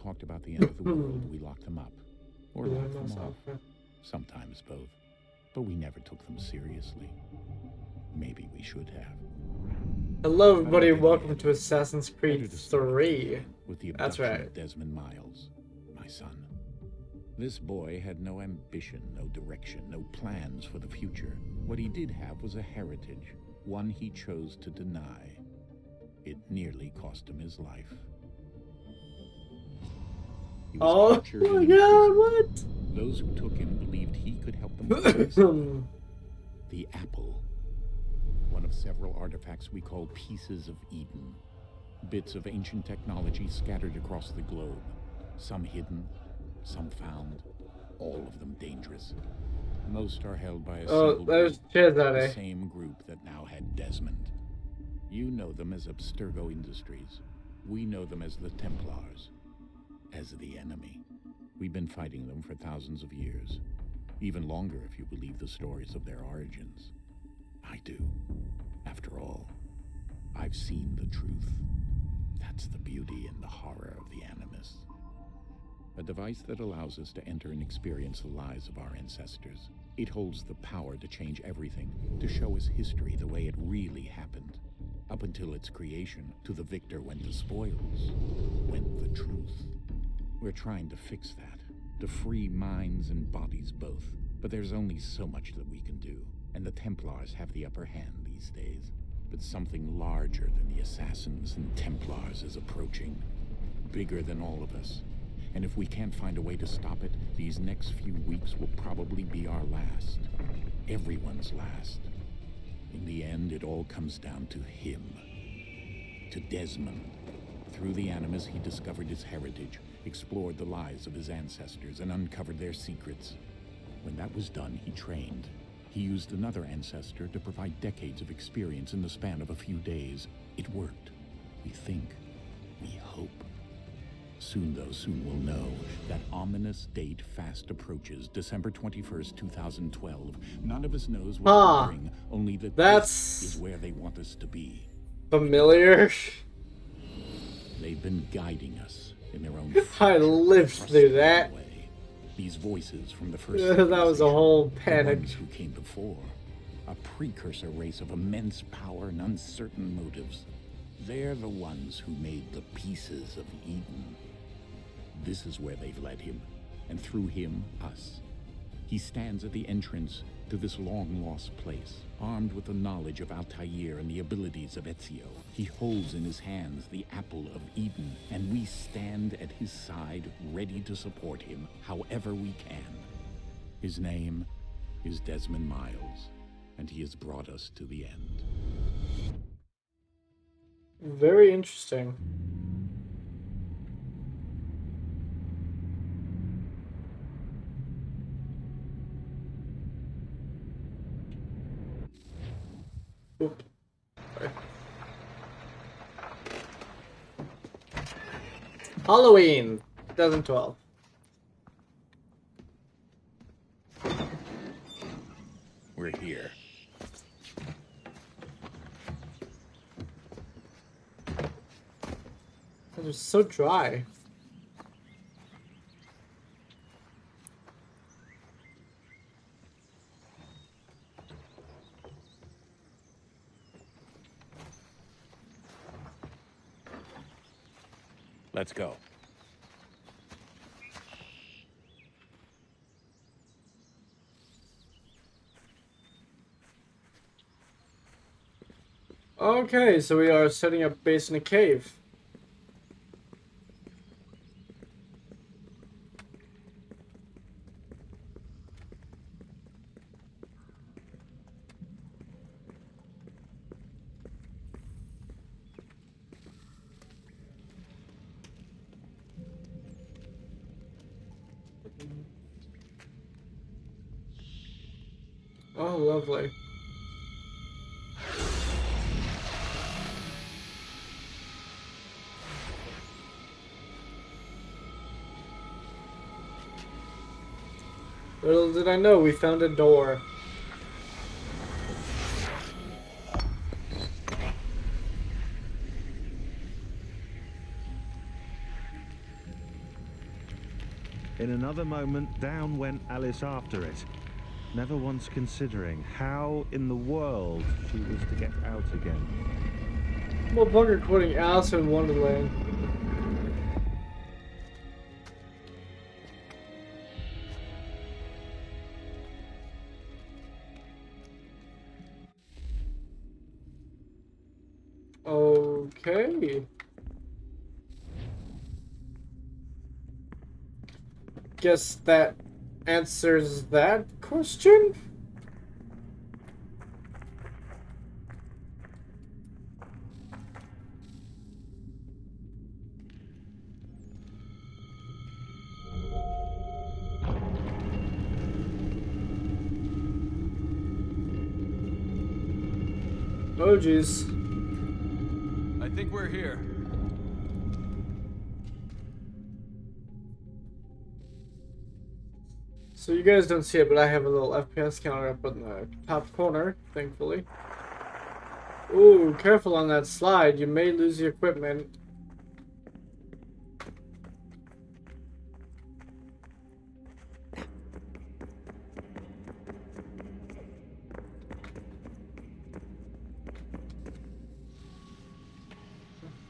talked about the end of the world, we locked them up. Or locked them off. Sometimes both. But we never took them seriously. Maybe we should have. Hello everybody, welcome to Assassin's Creed 3. With the That's abduction right. of Desmond Miles, my son. This boy had no ambition, no direction, no plans for the future. What he did have was a heritage, one he chose to deny. It nearly cost him his life. He was captured and imprisoned. What? Those who took him believed he could help them find something. The apple. One of several artifacts we call pieces of Eden. Bits of ancient technology scattered across the globe. Some hidden, some found, all of them dangerous. Most are held by a single group, the same group that now had Desmond. You know them as Abstergo Industries. We know them as the Templars. As the enemy. We've been fighting them for thousands of years. Even longer if you believe the stories of their origins. I do. After all, I've seen the truth. That's the beauty and the horror of the Animus. A device that allows us to enter and experience the lives of our ancestors. It holds the power to change everything, to show us history the way it really happened. Up until its creation, to the victor went the spoils, went the truth. We're trying to fix that, to free minds and bodies both. But there's only so much that we can do, and the Templars have the upper hand these days. But something larger than the Assassins and Templars is approaching, bigger than all of us. And if we can't find a way to stop it, these next few weeks will probably be our last. Everyone's last. In the end, it all comes down to him. To Desmond. Through the Animus, he discovered his heritage, explored the lives of his ancestors, and uncovered their secrets. When that was done, he trained. He used another ancestor to provide decades of experience in the span of a few days. It worked. We think. We hope. Soon, though, soon we'll know. That ominous date fast approaches, December 21st, 2012. None of us knows what it will bring, only that this is where they want us to be. Familiar? They've been guiding us in their own I lived through that. way. These voices from the first That was a whole panic. The ones who came before. A precursor race of immense power and uncertain motives. They're the ones who made the pieces of Eden. This is where they've led him, and through him, us. He stands at the entrance to this long-lost place, armed with the knowledge of Altair and the abilities of Ezio. He holds in his hands the apple of Eden, and we stand at his side, ready to support him however we can. His name is Desmond Miles, and he has brought us to the end. Very interesting. Oop. Sorry. Halloween 2012. We're here. It was so dry. Let's go. Okay, so we are setting up base in a cave. Oh, lovely. Little did I know, we found a door. In another moment, down went Alice after it, never once considering how in the world she was to get out again. Motherfucker quoting Alice in Wonderland. Okay. Guess that answers that question? Oh jeez. I think we're here. So you guys don't see it, but I have a little FPS counter up in the top corner, thankfully. Ooh, careful on that slide. You may lose the equipment.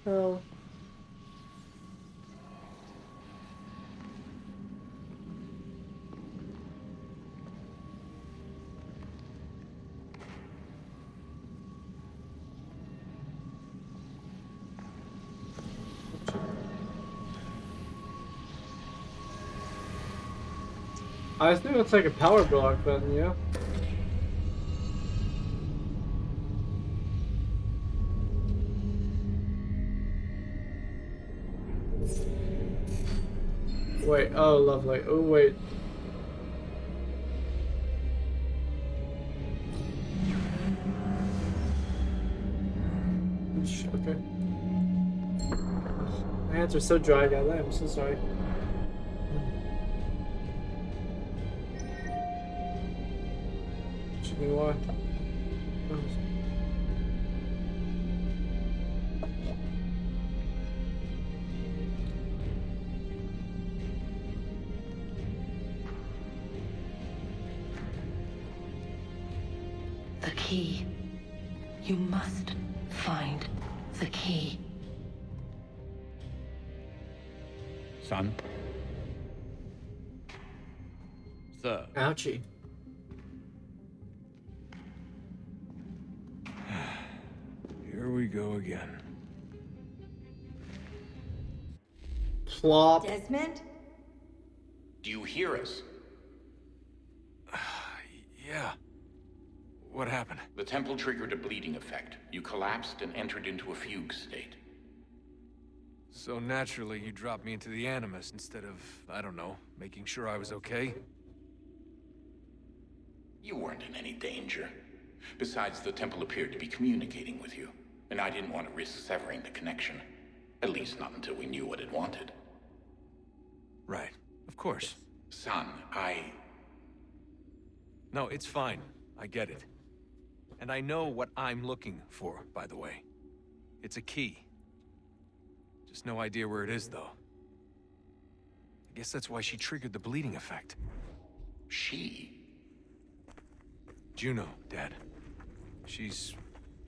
Oh. I think it's like a power block button, yeah. Wait, oh lovely. Oh wait. Okay. My hands are so dry, guys. I'm so sorry. Should be why. The key. You must find the key. Son? Sir. Ouchie. Here we go again. Plop. Desmond? Do you hear us? Yeah. What happened? The temple triggered a bleeding effect. You collapsed and entered into a fugue state. So naturally, you dropped me into the Animus instead of, I don't know, making sure I was okay? You weren't in any danger. Besides, the temple appeared to be communicating with you, and I didn't want to risk severing the connection. At least not until we knew what it wanted. Right. Of course. Son, No, it's fine. I get it. And I know what I'm looking for, by the way. It's a key. Just no idea where it is, though. I guess that's why she triggered the bleeding effect. She? Juno, Dad. She's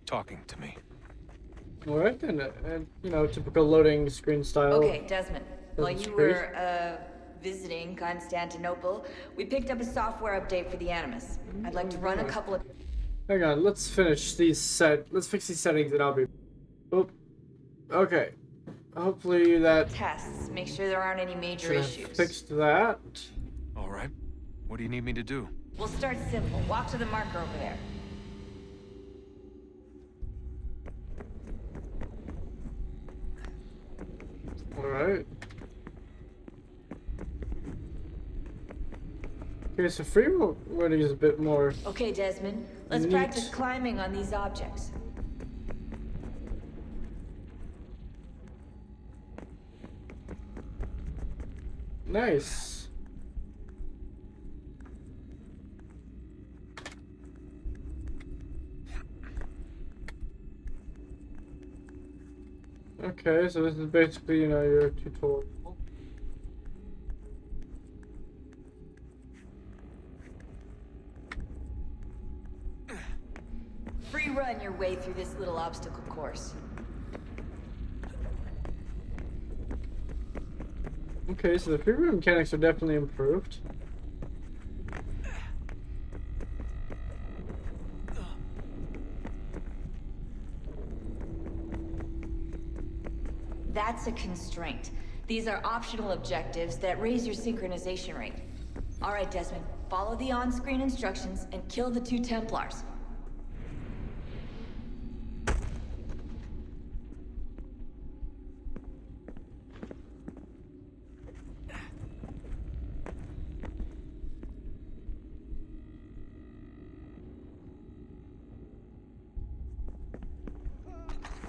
talking to me. Alright then, you know, typical loading screen style. Okay, Desmond. While Desmond's you great. were, visiting Constantinople, we picked up a software update for the Animus. I'd like to run a couple of... Hang on, let's fix these settings and I'll be... Oop. Okay. Hopefully that tests. Make sure there aren't any major should have issues. fixed that. All right. What do you need me to do? We'll start simple. Walk to the marker over there. Alright. Okay, so free running is a bit more... Okay, Desmond. Let's Neat. practice climbing on these objects. Nice. Okay, so this is basically, you know, your tutorial. run your way through this little obstacle course. Okay, so the freerun mechanics are definitely improved. That's a constraint. These are optional objectives that raise your synchronization rate. All right, Desmond, follow the on-screen instructions and kill the 2 Templars.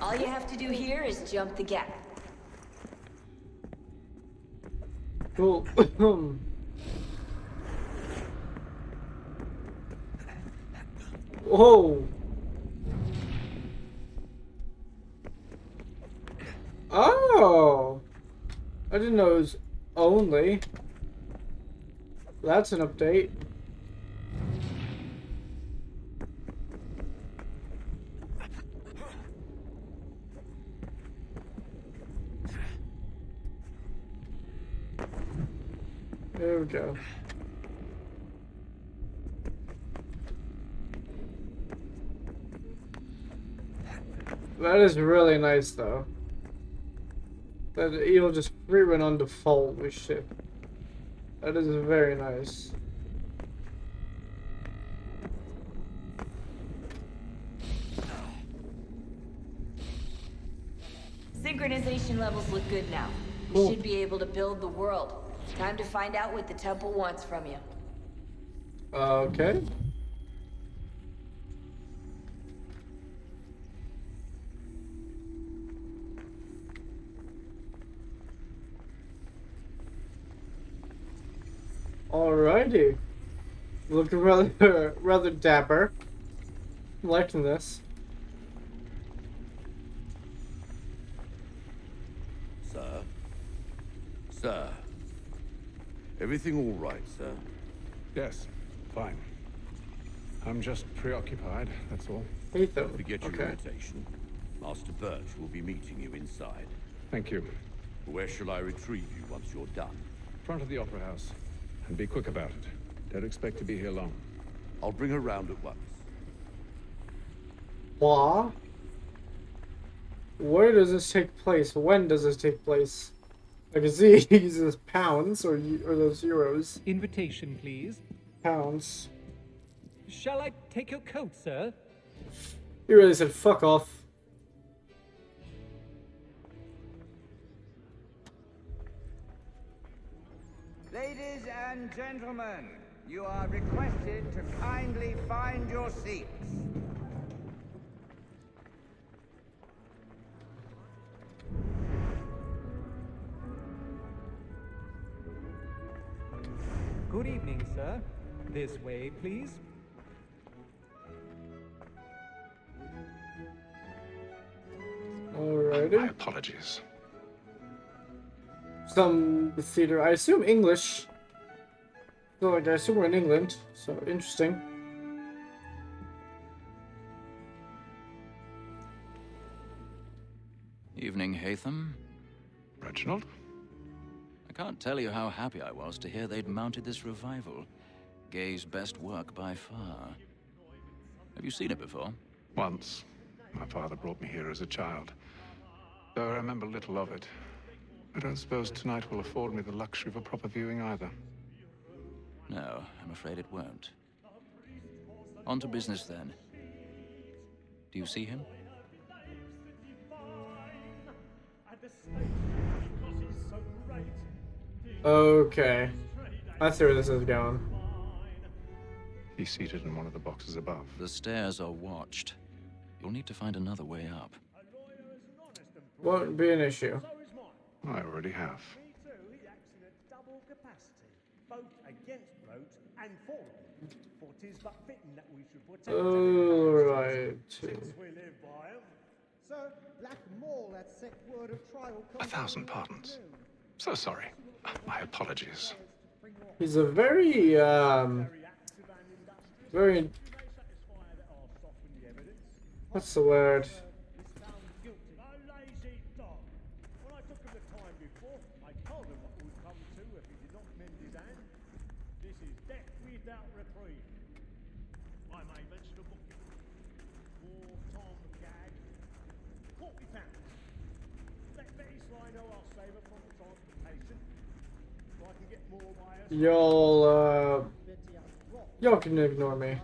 All you have to do here is jump the gap. Cool. Whoa. Oh. I didn't know it was only. That's an update. There we go. That is really nice, though. That it'll just rerun on default with shit. That is very nice. Synchronization levels look good now. We Cool. should be able to build the world. Time to find out what the temple wants from you. Okay. Alrighty. Looking rather dapper. I'm liking this. Sir? Sir? Everything all right, sir? Yes, fine. I'm just preoccupied, that's all. Ethan. Don't forget your Okay. invitation. Master Birch will be meeting you inside. Thank you. Where shall I retrieve you once you're done? Front of the Opera House. And be quick about it. Don't expect to be here long. I'll bring her round at once. What? Where does this take place? When does this take place? I can see he uses pounds or those euros. Invitation, please. Pounds. Shall I take your coat, sir? He really said fuck off. Ladies and gentlemen, you are requested to kindly find your seats. Good evening, sir. This way, please. My Alrighty. apologies. Some theater. I assume English. So, like, I assume we're in England. So, interesting. Evening, Hatham. Reginald? I can't tell you how happy I was to hear they'd mounted this revival. Gay's best work by far. Have you seen it before? Once. My father brought me here as a child. Though I remember little of it. I don't suppose tonight will afford me the luxury of a proper viewing either. No, I'm afraid it won't. On to business then. Do you see him? Okay. I see where this is going. He's seated in one of the boxes above. The stairs are watched. You'll need to find another way up. Won't be an issue. I already have. Alright. 1,000 pardons. So sorry. My apologies. He's a very What's the word? Y'all can ignore me.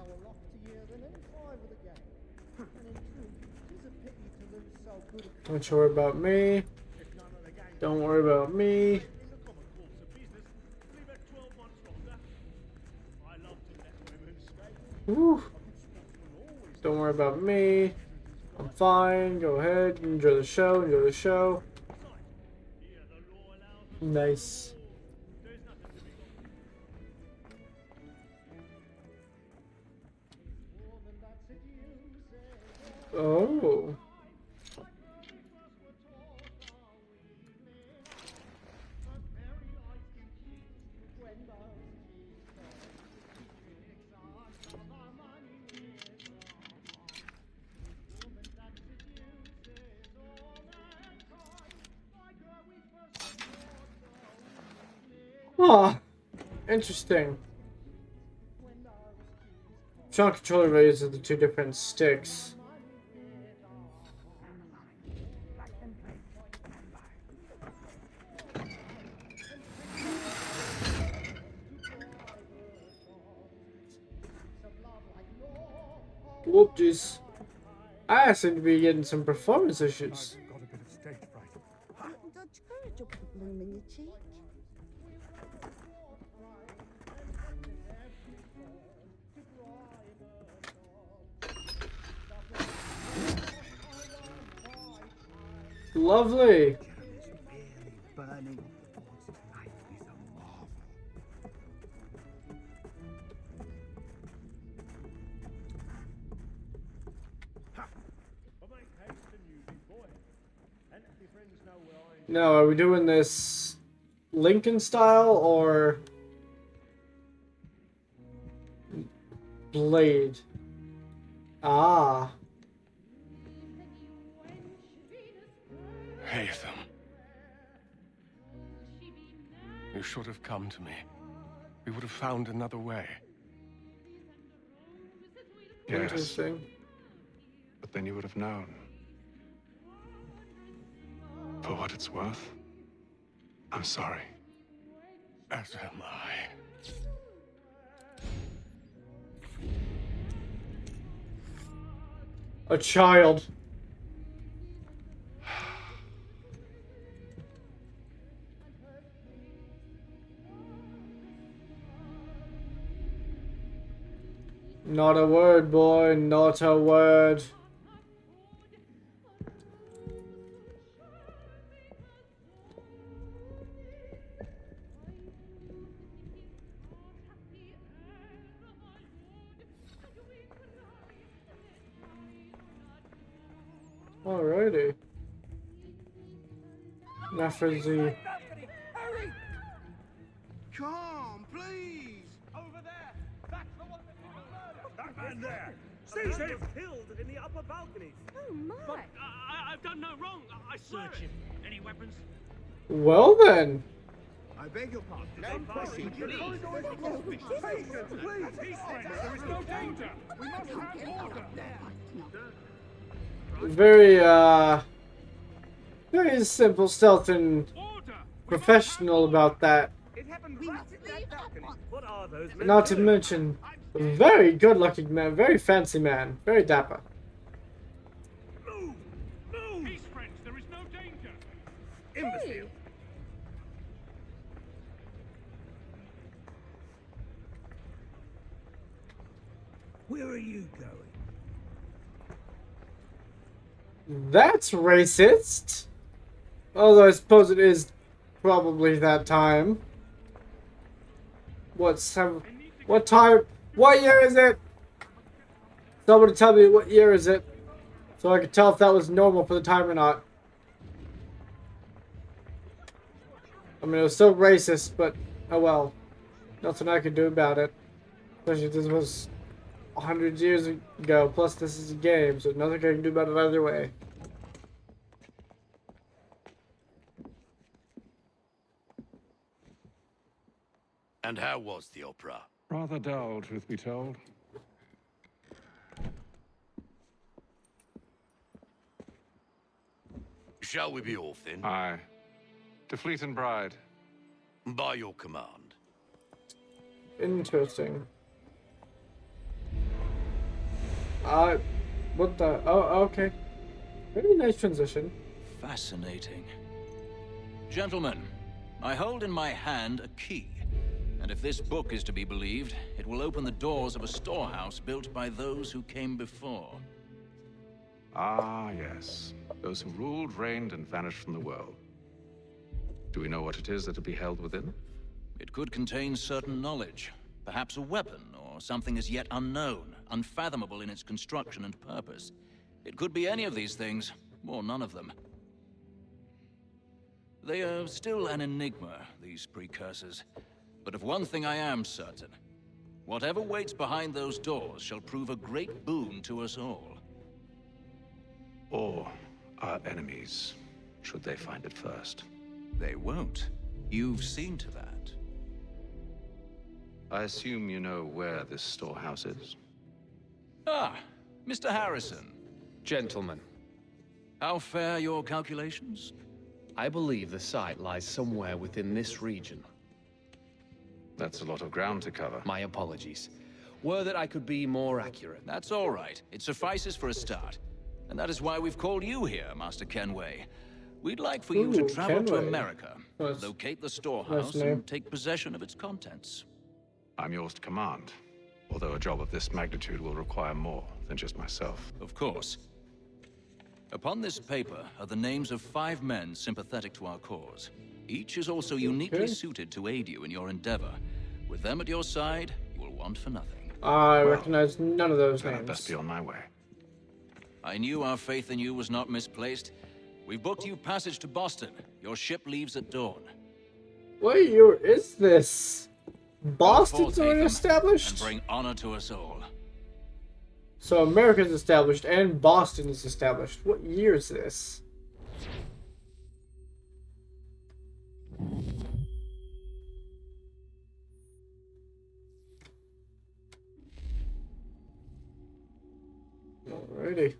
Don't you worry about me. Don't worry about me. Woo. Don't worry about me. I'm fine. Go ahead. Enjoy the show. Enjoy the show. Nice. Oh. Ah, interesting. Strong controller values of the two different sticks. Whoopsies. I seem to be getting some performance issues. Lovely. Now, are we doing this Lincoln style or Blade? Ah. Haytham. You should have come to me. We would have found another way. Yes. Interesting. But then you would have known. For what it's worth, I'm sorry. As am I. A child. Not a word, boy, not a word. Alrighty. Now for the... Calm, please! Over there! That's the one that did the murder! That man there! Seize him! Killed in the upper balcony! Oh my! But I've done no wrong! I swear it! Any weapons? Well then. I beg your pardon. No question, please! Patience, please! Peace, friends! There is no danger! We must have order! Very simple, stealth, and professional about that. What are those men? Not to mention, a very good-looking man, very fancy man, very dapper. Move! Move! Peace, friends! There is no danger! Imbecile! Where are you going? That's racist. Although I suppose it is probably that time. What time? What year is it? Somebody tell me what year is it, so I can tell if that was normal for the time or not. I mean, it was still racist, but oh well. Nothing I could do about it. Especially if this was 100 years ago. Plus, this is a game, so nothing I can do about it either way. And how was the opera? Rather dull, truth be told. Shall we be off then? Aye. To Fleet and Bride. By your command. Interesting. What the? Oh, okay. Very nice transition. Fascinating. Gentlemen, I hold in my hand a key. And if this book is to be believed, it will open the doors of a storehouse built by those who came before. Ah, yes. Those who ruled, reigned, and vanished from the world. Do we know what it is that will be held within? It could contain certain knowledge. Perhaps a weapon, or something as yet unknown, unfathomable in its construction and purpose. It could be any of these things, or none of them. They are still an enigma, these precursors. But of one thing I am certain. Whatever waits behind those doors shall prove a great boon to us all. Or our enemies, should they find it first. They won't. You've seen to that. I assume you know where this storehouse is? Ah, Mr. Harrison. Gentlemen, How fare your calculations? I believe the site lies somewhere within this region. That's a lot of ground to cover. My apologies. Were that I could be more accurate. That's all right. It suffices for a start. And that is why we've called you here, Master Kenway. We'd like for you to travel to America, locate the storehouse, and take possession of its contents. I'm yours to command. Although a job of this magnitude will require more than just myself. Of course. Upon this paper are the names of 5 men sympathetic to our cause. Each is also uniquely suited to aid you in your endeavor. With them at your side, you will want for nothing. I recognize none of those names. I'd best be on my way. I knew our faith in you was not misplaced. We've booked you passage to Boston. Your ship leaves at dawn. What year is this? Boston's already established? And bring honor to us all. So America's established and Boston is established. What year is this? Alrighty.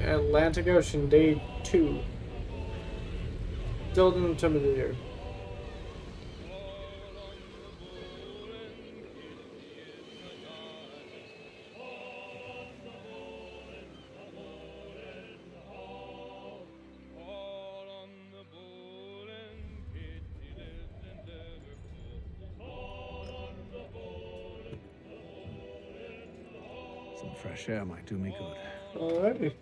Atlantic Ocean, day 2. Still in the time of the year. Some fresh air might do me good. Alrighty.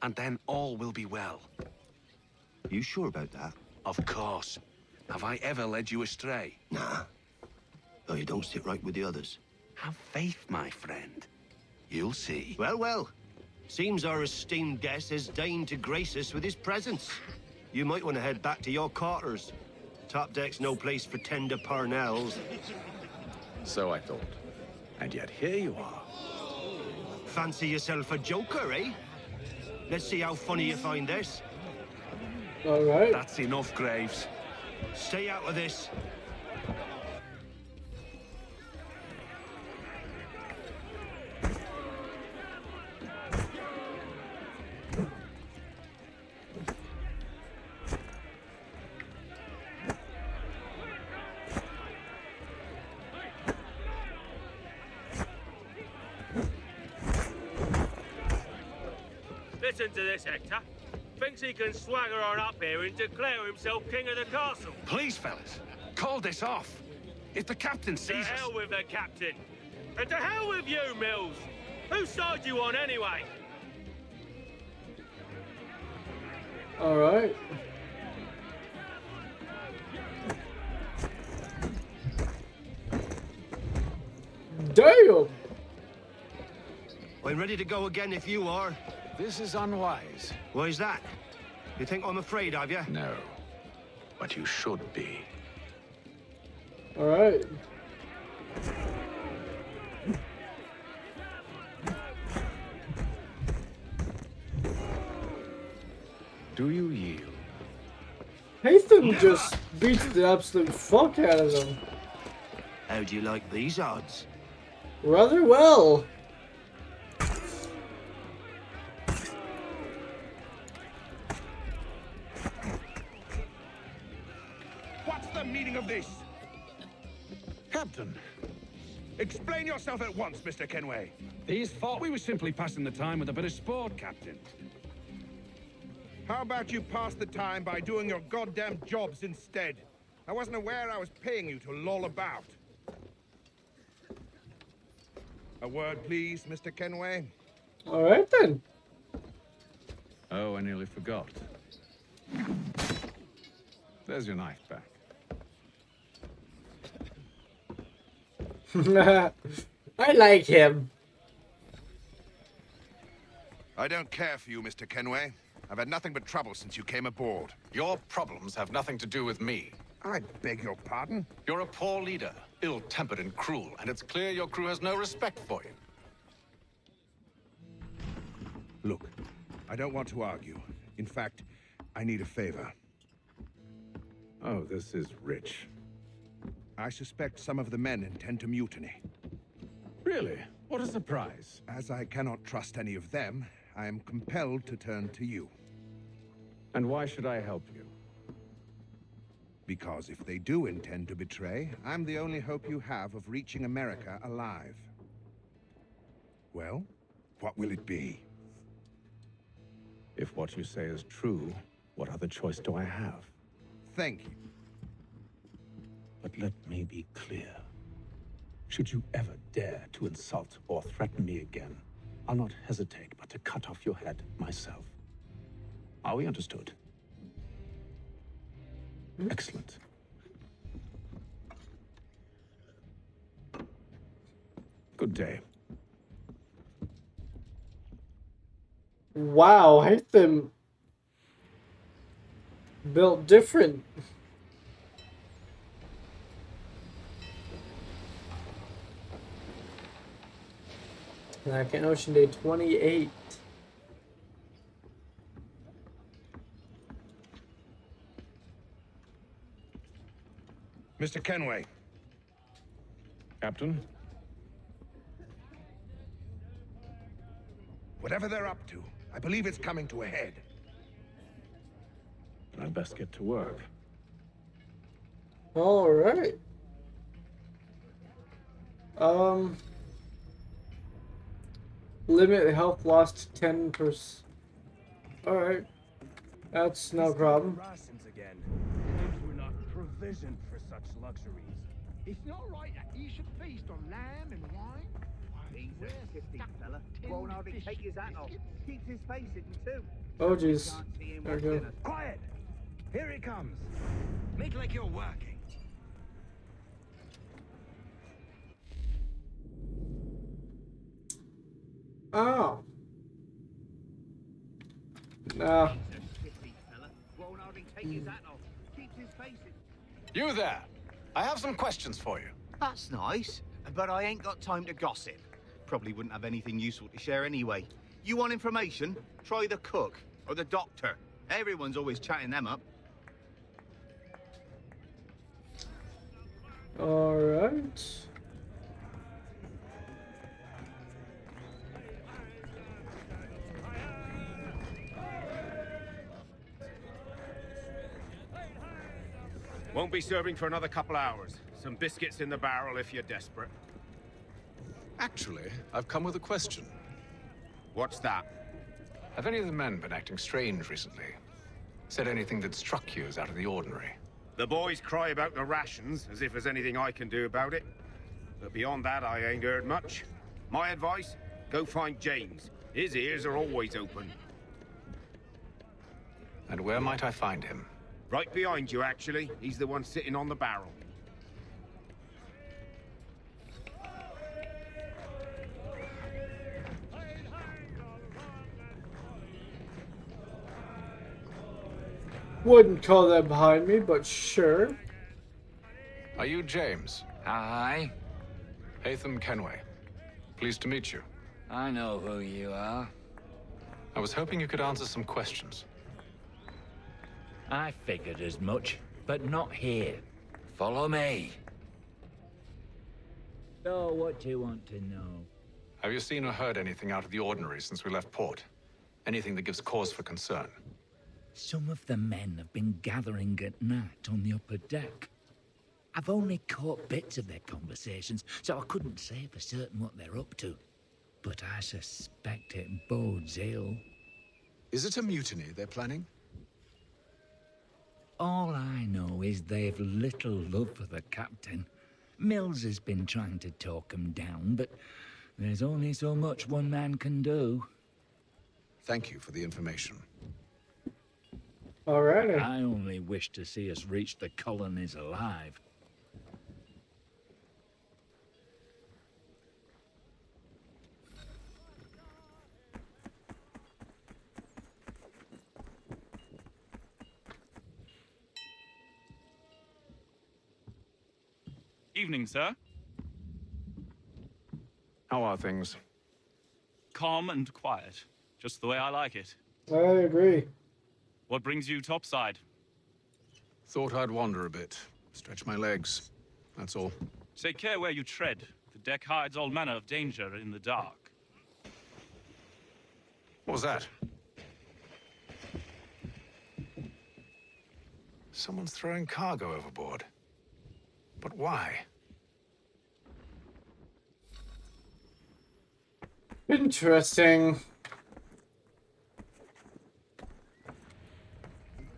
And then all will be well. You sure about that? Of course. Have I ever led you astray? Nah. Oh, you don't sit right with the others. Have faith, my friend. You'll see. Well, well. Seems our esteemed guest has deigned to grace us with his presence. You might want to head back to your quarters. Top deck's no place for tender parnells. So I thought. And yet here you are. Fancy yourself a joker, eh? Let's see how funny you find this. Alright. That's enough, Graves. Stay out of this. Listen to this, Hector. Thinks he can swagger on up here and declare himself king of the castle. Please, fellas, call this off. If the captain sees us... To hell with the captain. And to hell with you, Mills. Whose side you on, anyway? Alright. Damn! I'm ready to go again if you are. This is unwise. Why's that? You think I'm afraid of you? No. But you should be. Alright. Do you yield? Hatham just beats the absolute fuck out of them. How do you like these odds? Rather well. What's the meaning of this? Captain, Explain yourself at once, Mr. Kenway. these thought we were simply passing the time with a bit of sport, Captain. How about you pass the time by doing your goddamn jobs instead? I wasn't aware I was paying you to loll about. A word, please, Mr. Kenway. All right, then. Oh, I nearly forgot. There's your knife back. I like him. I don't care for you, Mr. Kenway. I've had nothing but trouble since you came aboard. Your problems have nothing to do with me. I beg your pardon? You're a poor leader, ill-tempered and cruel, and it's clear your crew has no respect for you. Look, I don't want to argue. In fact, I need a favor. Oh, this is rich. I suspect some of the men intend to mutiny. Really? What a surprise. As I cannot trust any of them, I am compelled to turn to you. And why should I help you? Because if they do intend to betray, I'm the only hope you have of reaching America alive. Well, what will it be? If what you say is true, what other choice do I have? Thank you. But let me be clear. Should you ever dare to insult or threaten me again, I'll not hesitate but to cut off your head myself. Are we understood? Excellent. Good day. Wow, I hate them. Built different. Second Ocean Day 28. Mr. Kenway. Captain? Whatever they're up to, I believe it's coming to a head. I'd best get to work. All right. Limit health loss to 10%. All right. That's no problem. Rations again. We're not provisioned for such luxuries. It's not right that he should feast on lamb and wine. He's a shifty fella. Won't hardly take his hat off. Keeps his face hidden too. Oh, jeez. There we go. Quiet! Here he comes. Make like you're working. Oh. Nah. Won't hardly take his hat off. Keeps his face hidden. You there! I have some questions for you. That's nice, but I ain't got time to gossip. Probably wouldn't have anything useful to share anyway. You want information? Try the cook or the doctor. Everyone's always chatting them up. All right. Won't be serving for another couple hours. Some biscuits in the barrel if you're desperate. Actually, I've come with a question. What's that? Have any of the men been acting strange recently? Said anything that struck you as out of the ordinary? The boys cry about the rations, as if there's anything I can do about it. But beyond that, I ain't heard much. My advice? Go find James. His ears are always open. And where might I find him? Right behind you, actually. He's the one sitting on the barrel. Wouldn't call that behind me, but sure. Are you James? Hi. Hatham Kenway. Pleased to meet you. I know who you are. I was hoping you could answer some questions. I figured as much, but not here. Follow me. So, what do you want to know? Have you seen or heard anything out of the ordinary since we left port? Anything that gives cause for concern? Some of the men have been gathering at night on the upper deck. I've only caught bits of their conversations, so I couldn't say for certain what they're up to. But I suspect it bodes ill. Is it a mutiny they're planning? All I know is they've little love for the captain. Mills has been trying to talk him down, but there's only so much one man can do. Thank you for the information. Alrighty. I only wish to see us reach the colonies alive. Evening, sir. How are things? Calm and quiet. Just the way I like it. I agree. What brings you topside? Thought I'd wander a bit. Stretch my legs. That's all. Take care where you tread. The deck hides all manner of danger in the dark. What was that? Someone's throwing cargo overboard. But why? Interesting.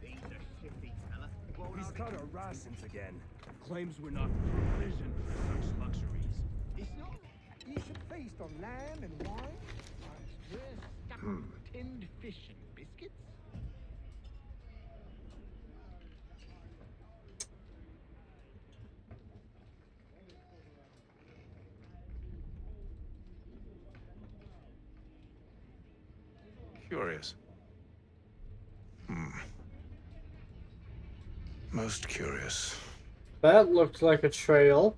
He's got our rations again. Claims we're not provisioned for such luxuries. It's not. You should feast on lamb and wine. We're stuck with tinned fish and biscuits. Curious. Most curious. That looked like a trail.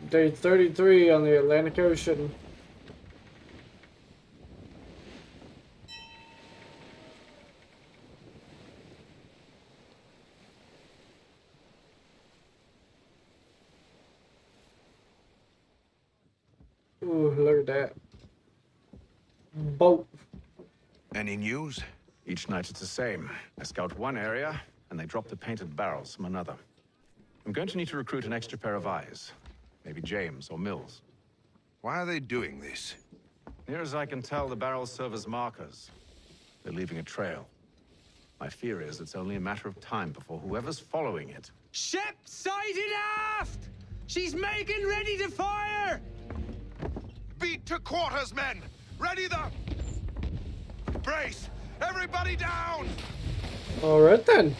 Day 33 on the Atlantic Ocean. Ooh, look at that. Boat. Any news? Each night it's the same. I scout one area, and they drop the painted barrels from another. I'm going to need to recruit an extra pair of eyes. Maybe James or Mills. Why are they doing this? Near as I can tell, the barrels serve as markers. They're leaving a trail. My fear is it's only a matter of time before whoever's following it... Ship sighted aft! She's making ready to fire! Beat to quarters, men! Ready the... Brace! Everybody down! Alright then.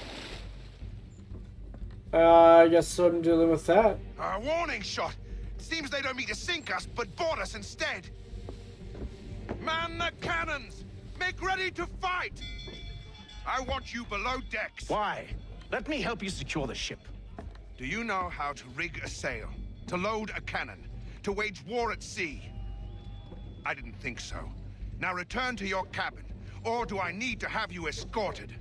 I guess I'm dealing with that. A warning shot! Seems they don't mean to sink us, but board us instead. Man the cannons! Make ready to fight! I want you below decks. Why? Let me help you secure the ship. Do you know how to rig a sail? To load a cannon? To wage war at sea? I didn't think so. Now return to your cabin, or do I need to have you escorted?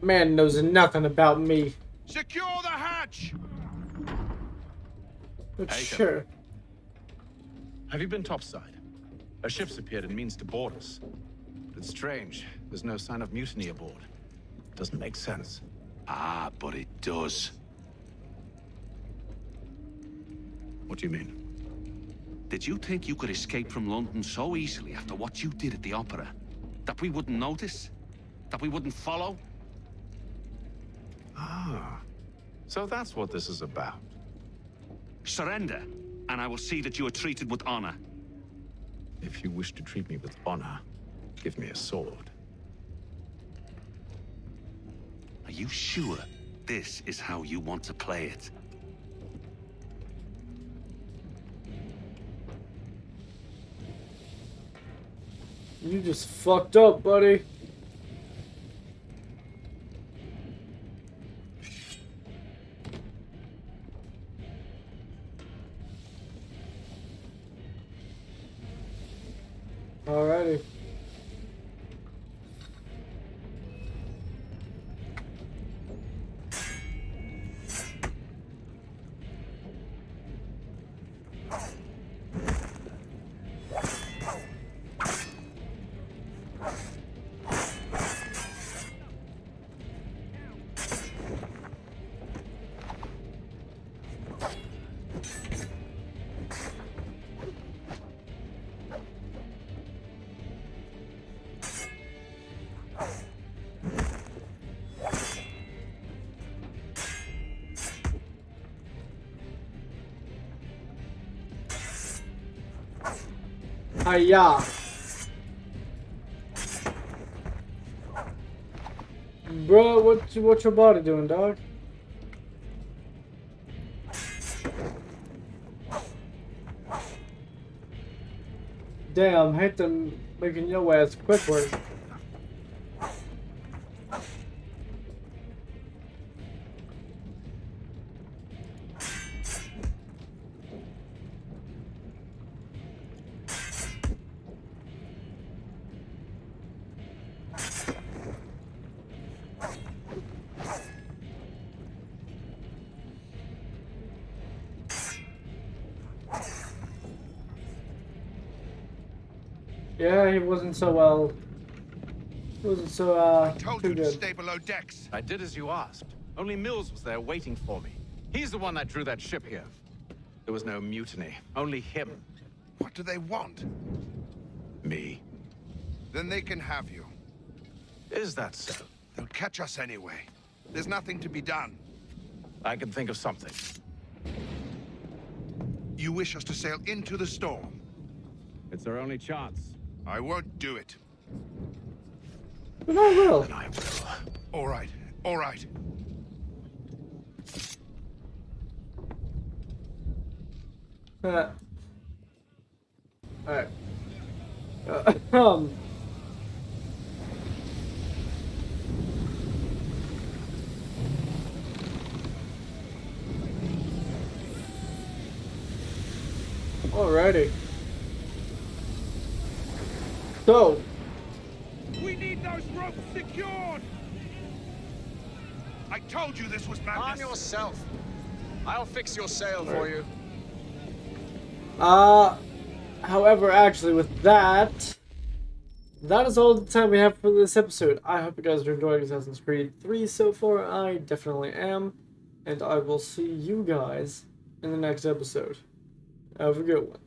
Man knows nothing about me. Secure the hatch! But Hey, sure. Have you been topside? A ship's appeared and means to board us. But it's strange. There's no sign of mutiny aboard. Doesn't make sense. Ah, but it does. What do you mean? Did you think you could escape from London so easily after what you did at the opera? That we wouldn't notice? That we wouldn't follow? Ah, so that's what this is about. Surrender, and I will see that you are treated with honor. If you wish to treat me with honor, give me a sword. Are you sure this is how you want to play it? You just fucked up, buddy. Alrighty. Hiya. Bro, what your body doing, dog? Damn, hate them making your ass quick work. Yeah, he wasn't so well. He wasn't so, I told too you to good. stay below decks. I did as you asked. Only Mills was there waiting for me. He's the one that drew that ship here. There was no mutiny, only him. What do they want? Me. Then they can have you. Is that so? They'll catch us anyway. There's nothing to be done. I can think of something. You wish us to sail into the storm? It's our only chance. I won't do it. But I will. Then I will. All right, all right. Alright. Alrighty. So, We need those ropes secured! I told you this was madness. Arm yourself. I'll fix your sail for you. however, actually, with that is all the time we have for this episode. I hope you guys are enjoying Assassin's Creed 3 so far. I definitely am. And I will see you guys in the next episode. Have a good one.